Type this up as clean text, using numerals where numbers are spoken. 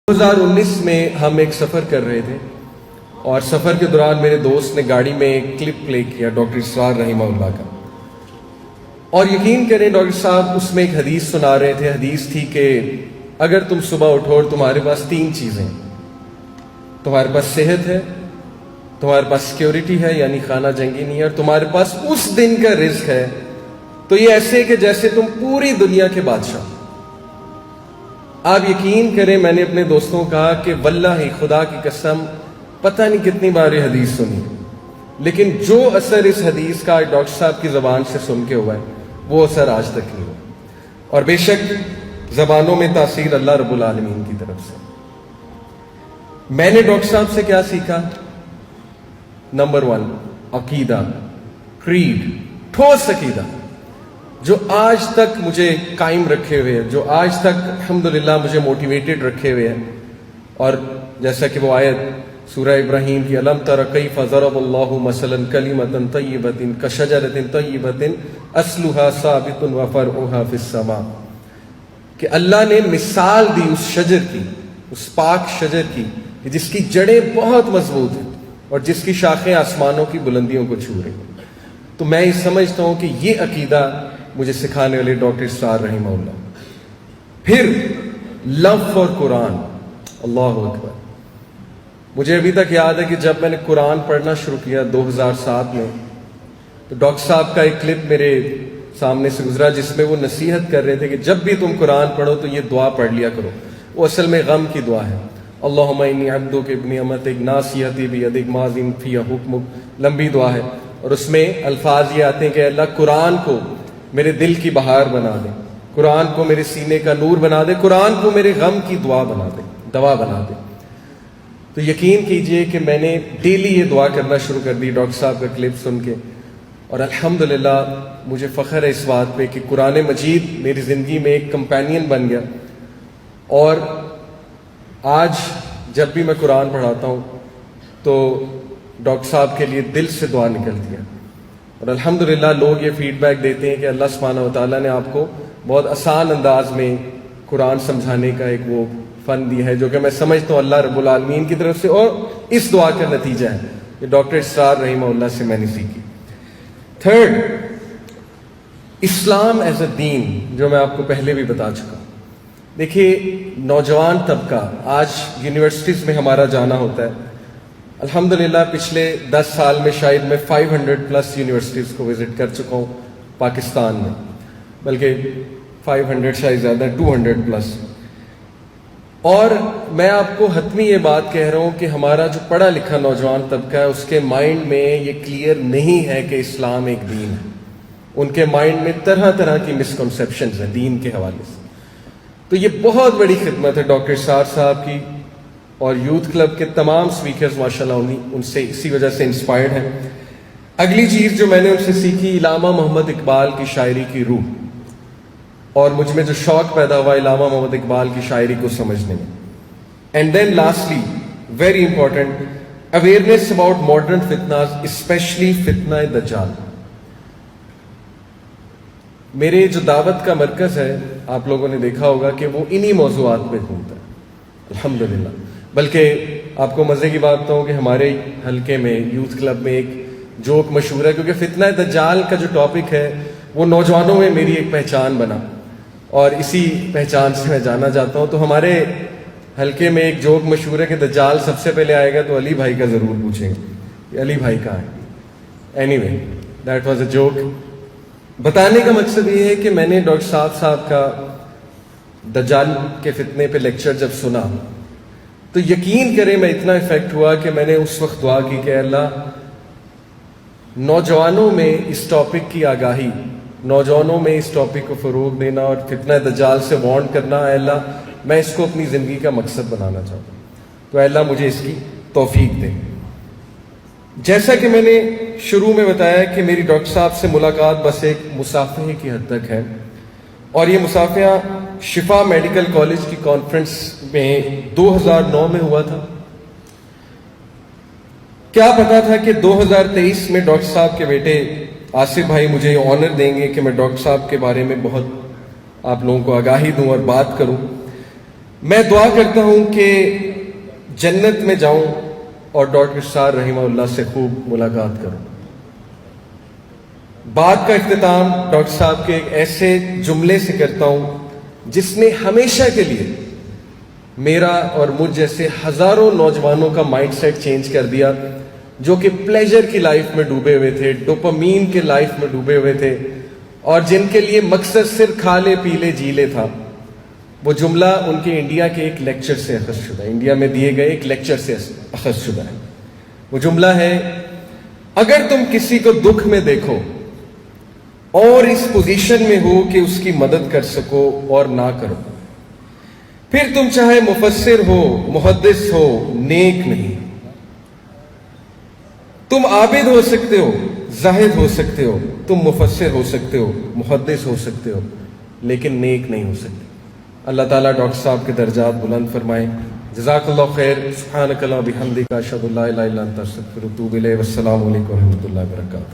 2019 میں ہم ایک سفر کر رہے تھے اور سفر کے دوران میرے دوست نے گاڑی میں ایک کلپ پلے کیا ڈاکٹر اسرار رحمہ اللہ کا، اور یقین کریں ڈاکٹر صاحب اس میں ایک حدیث سنا رہے تھے۔ حدیث تھی کہ اگر تم صبح اٹھو اور تمہارے پاس 3 چیزیں، تمہارے پاس صحت ہے، تمہارے پاس سیکیورٹی ہے یعنی خانہ جنگی نہیں ہے، اور تمہارے پاس اس دن کا رزق ہے، تو یہ ایسے ہے کہ جیسے تم پوری دنیا کے بادشاہ۔ آپ یقین کریں میں نے اپنے دوستوں کو کہا کہ واللہ خدا کی قسم پتہ نہیں کتنی بار یہ حدیث سنی، لیکن جو اثر اس حدیث کا ڈاکٹر صاحب کی زبان سے سن کے ہوا ہے وہ اثر آج تک نہیں ہوا۔ اور بے شک زبانوں میں تاثیر اللہ رب العالمین کی طرف سے۔ میں نے ڈاکٹر صاحب سے کیا سیکھا؟ نمبر 1 عقیدہ، کریڈ، ٹھوس عقیدہ جو آج تک مجھے قائم رکھے ہوئے ہے، جو آج تک الحمدللہ مجھے موٹیویٹڈ رکھے ہوئے ہیں۔ اور جیسا کہ وہ آیت سورہ ابراہیم کی الم تر کیف ضرب اللہ مثلا کلمۃ طیبۃ کشجرۃ طیبۃ اصلھا ثابت وفرعھا فی السماء، کہ اللہ نے مثال دی اس شجر کی، اس پاک شجر کی جس کی جڑیں بہت مضبوط ہیں اور جس کی شاخیں آسمانوں کی بلندیوں کو چھو رہی ہیں۔ تو میں یہ سمجھتا ہوں کہ یہ عقیدہ مجھے سکھانے والے ڈاکٹر اسرار رحمہ اللہ۔ پھر لو فار قرآن، اللہ اکبر۔ مجھے ابھی تک یاد ہے کہ جب میں نے قرآن پڑھنا شروع کیا 2007 میں، تو ڈاکٹر صاحب کا ایک کلپ میرے سامنے سے گزرا جس میں وہ نصیحت کر رہے تھے کہ جب بھی تم قرآن پڑھو تو یہ دعا پڑھ لیا کرو۔ وہ اصل میں غم کی دعا ہے، اللہم انی عبدک ابن امتک ناصیتی بیدک ماض فی حکمک، لمبی دعا ہے، اور اس میں الفاظ یہ آتے ہیں کہ اللہ قرآن کو میرے دل کی بہار بنا دے، قرآن کو میرے سینے کا نور بنا دے، قرآن کو میرے غم کی دعا بنا دے، دوا بنا دے۔ تو یقین کیجئے کہ میں نے ڈیلی یہ دعا کرنا شروع کر دی ڈاکٹر صاحب کا کلپ سن کے، اور الحمدللہ مجھے فخر ہے اس بات پہ کہ قرآن مجید میری زندگی میں ایک کمپینین بن گیا۔ اور آج جب بھی میں قرآن پڑھاتا ہوں تو ڈاکٹر صاحب کے لیے دل سے دعا نکلتی ہے، اور الحمدللہ لوگ یہ فیڈ بیک دیتے ہیں کہ اللہ سبحانہ و تعالیٰ نے آپ کو بہت آسان انداز میں قرآن سمجھانے کا ایک وہ فن دی ہے، جو کہ میں سمجھتا ہوں اللہ رب العالمین کی طرف سے، اور اس دعا کا نتیجہ ہے کہ ڈاکٹر اسرار رحمہ اللہ سے میں نے سیکھی۔ 3rd، اسلام ایز اے دین، جو میں آپ کو پہلے بھی بتا چکا ہوں۔ دیکھیے نوجوان طبقہ آج یونیورسٹیز میں ہمارا جانا ہوتا ہے، الحمدللہ پچھلے 10 سال میں شاید میں 500+ یونیورسٹیز کو وزٹ کر چکا ہوں پاکستان میں، بلکہ 500 شاید زیادہ، 200+۔ اور میں آپ کو حتمی یہ بات کہہ رہا ہوں کہ ہمارا جو پڑھا لکھا نوجوان طبقہ ہے اس کے مائنڈ میں یہ کلیئر نہیں ہے کہ اسلام ایک دین ہے۔ ان کے مائنڈ میں طرح طرح کی مسکنسیپشنز ہیں دین کے حوالے سے۔ تو یہ بہت بڑی خدمت ہے ڈاکٹر اسرار صاحب کی، اور یوتھ کلب کے تمام سپیکرز ماشاءاللہ ان سے اسی وجہ سے انسپائرڈ ہیں۔ اگلی چیز جو میں نے ان سے سیکھی، علامہ محمد اقبال کی شاعری کی روح، اور مجھ میں جو شوق پیدا ہوا علامہ محمد اقبال کی شاعری کو سمجھنے میں۔ And then lastly very important, awareness about modern فتناز، اسپیشلی فتنہ دجال۔ میرے جو دعوت کا مرکز ہے آپ لوگوں نے دیکھا ہوگا کہ وہ انہی موضوعات پہ گھومتا ہے الحمدللہ۔ بلکہ آپ کو مزے کی بات بتاؤں کہ ہمارے حلقے میں یوتھ کلب میں ایک جوک مشہور ہے، کیونکہ فتنہ دجال کا جو ٹاپک ہے وہ نوجوانوں میں میری ایک پہچان بنا، اور اسی پہچان سے میں جانا چاہتا ہوں۔ تو ہمارے حلقے میں ایک جوک مشہور ہے کہ دجال سب سے پہلے آئے گا تو علی بھائی کا ضرور پوچھیں گے کہ علی بھائی کہاں ہے۔ Any way that was a joke. بتانے کا مقصد یہ ہے کہ میں نے ڈاکٹر صاحب کا دجال کے فتنے پہ لیکچر جب سنا تو یقین کریں میں اتنا افیکٹ ہوا کہ میں نے اس وقت دعا کی کہ اللہ نوجوانوں میں اس ٹاپک کی آگاہی، نوجوانوں میں اس ٹاپک کو فروغ دینا اور فتنہ دجال سے وارن کرنا، اے اللہ میں اس کو اپنی زندگی کا مقصد بنانا چاہتا ہوں، تو اے اللہ مجھے اس کی توفیق دے۔ جیسا کہ میں نے شروع میں بتایا کہ میری ڈاکٹر صاحب سے ملاقات بس ایک مصافحے کی حد تک ہے، اور یہ مصافحہ شفا میڈیکل کالج کی کانفرنس میں 2009 میں ہوا تھا۔ کیا پتا تھا کہ 2023 میں ڈاکٹر صاحب کے بیٹے آصف بھائی مجھے یہ آنر دیں گے کہ میں ڈاکٹر صاحب کے بارے میں بہت آپ لوگوں کو آگاہی دوں اور بات کروں۔ میں دعا کرتا ہوں کہ جنت میں جاؤں اور ڈاکٹر اسرار رحمہ اللہ سے خوب ملاقات کروں۔ بات کا اختتام ڈاکٹر صاحب کے ایک ایسے جملے سے کرتا ہوں جس نے ہمیشہ کے لیے میرا اور مجھ جیسے ہزاروں نوجوانوں کا مائنڈ سیٹ چینج کر دیا، جو کہ پلیجر کی لائف میں ڈوبے ہوئے تھے، ڈوپامین کے لائف میں ڈوبے ہوئے تھے، اور جن کے لیے مقصد صرف کھا لے پی لے جی لے تھا۔ وہ جملہ ان کے انڈیا کے ایک لیکچر سے اخذ شدہ ہے، انڈیا میں دیے گئے ایک لیکچر سے اخذ شدہ ہے۔ وہ جملہ ہے، اگر تم کسی کو دکھ میں دیکھو اور اس پوزیشن میں ہو کہ اس کی مدد کر سکو اور نہ کرو، پھر تم چاہے مفسر ہو، محدث ہو، نیک نہیں۔ تم عابد ہو سکتے ہو، زاہد ہو سکتے ہو، تم مفسر ہو سکتے ہو، محدث ہو سکتے ہو، لیکن نیک نہیں ہو سکتے۔ اللہ تعالیٰ ڈاکٹر صاحب کے درجات بلند فرمائے۔ جزاک اللہ خیر۔ سبحانک اللہم و بحمدک، اشہد ان لا الہ الا انت، استغفرک و اتوب الیک۔ والسلام علیکم و رحمۃ اللہ وبرکاتہ۔